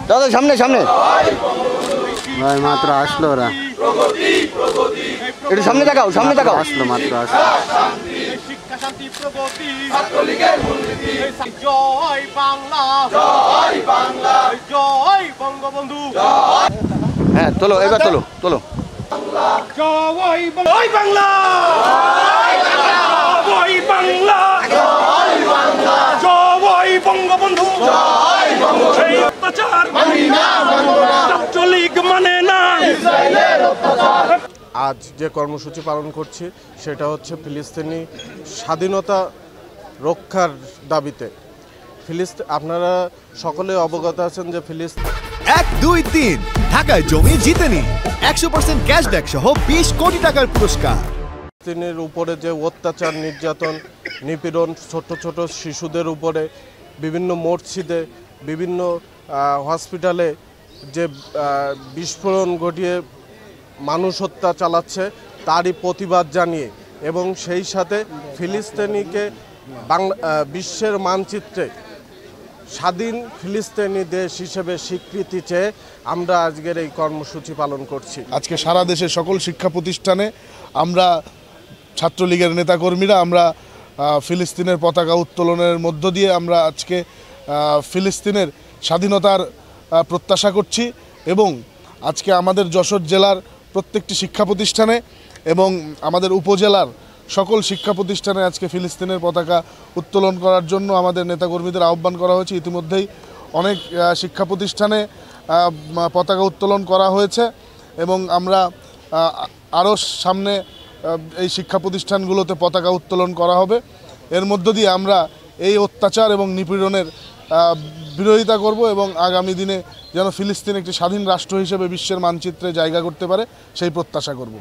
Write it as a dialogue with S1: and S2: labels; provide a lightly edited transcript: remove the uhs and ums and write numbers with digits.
S1: দাদা সামনে সামনে
S2: ভাই মাত্র আসলো ওরা,
S1: একটু সামনে তাকাও, সামনে তাকাও।
S2: আসলো মাত্র আসলো।
S3: শিক্ষা শান্তি প্রগতি ছাত্রলীগের মূলনীতি জয় বাংলা জয় বাংলা জয় বঙ্গবন্ধু
S1: হ্যাঁ তোলো, এবার তোলো তোলো।
S3: জয় বাংলা জয় বাংলা জয় বাংলা জয় বঙ্গবন্ধু জয় বঙ্গবন্ধু এই অত্যাচার মানি না ছাত্রলীগ মানে না।
S4: আজ যে কর্মসূচি পালন করছি সেটা হচ্ছে ফিলিস্তিনি স্বাধীনতা রক্ষার দাবিতে। আপনারা সকলে অবগত আছেন যে
S5: 1, 2, 3 ঢাকায় জমি জিতে নিন 100% ক্যাশব্যাক সহ 20 কোটি টাকার পুরস্কার।
S4: ফিলিস্তিনের উপরে যে অত্যাচার, নির্যাতন, নিপীড়ন, ছোট ছোট শিশুদের উপরে, বিভিন্ন মসজিদে, বিভিন্ন হসপিটালে যে বিস্ফোরণ ঘটিয়ে মানুষ হত্যা চালাচ্ছে, তারই প্রতিবাদ জানিয়ে এবং সেই সাথে ফিলিস্তিনিকে বিশ্বের মানচিত্রে স্বাধীন ফিলিস্তিনি দেশ হিসেবে স্বীকৃতি চেয়ে আমরা আজকের এই কর্মসূচি পালন করছি।
S6: আজকে সারা দেশের সকল শিক্ষা প্রতিষ্ঠানে আমরা ছাত্রলীগের নেতাকর্মীরা আমরা ফিলিস্তিনের পতাকা উত্তোলনের মধ্য দিয়ে আমরা আজকে ফিলিস্তিনের স্বাধীনতার প্রত্যাশা করছি এবং আজকে আমাদের যশোর জেলার প্রত্যেকটি শিক্ষা প্রতিষ্ঠানে এবং আমাদের উপজেলার সকল শিক্ষা প্রতিষ্ঠানে আজকে ফিলিস্তিনের পতাকা উত্তোলন করার জন্য আমাদের নেতাকর্মীদের আহ্বান করা হয়েছে। ইতিমধ্যেই অনেক শিক্ষা প্রতিষ্ঠানে পতাকা উত্তোলন করা হয়েছে এবং আমরা আরও সামনে এই শিক্ষা প্রতিষ্ঠানগুলোতে পতাকা উত্তোলন করা হবে। এর মধ্য দিয়ে আমরা এই অত্যাচার এবং নিপীড়নের বিরোধিতা করব এবং আগামী দিনে যেন ফিলিস্তিন একটি স্বাধীন রাষ্ট্র হিসেবে বিশ্বের মানচিত্রে জায়গা করতে পারে সেই প্রত্যাশা করব।